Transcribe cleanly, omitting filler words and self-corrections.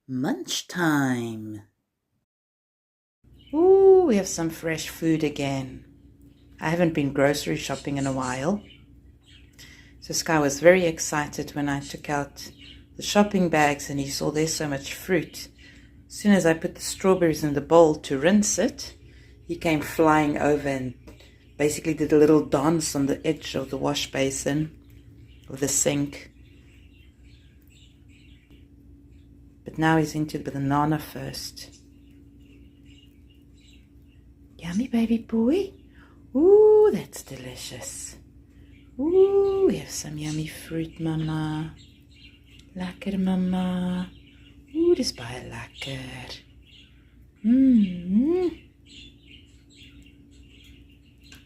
Munch time. Ooh, we have some fresh food again. I haven't been grocery shopping in a while. So Sky was very excited when I took out the shopping bags and he saw there's so much fruit. As soon as I put the strawberries in the bowl to rinse it, he came flying over and basically did a little dance on the edge of the wash basin, of the sink. But now he's into the banana first. Yummy, baby boy. Ooh, that's delicious. Ooh, we have some yummy fruit, mama. Lekker, mama. Ooh, dis baie lekker.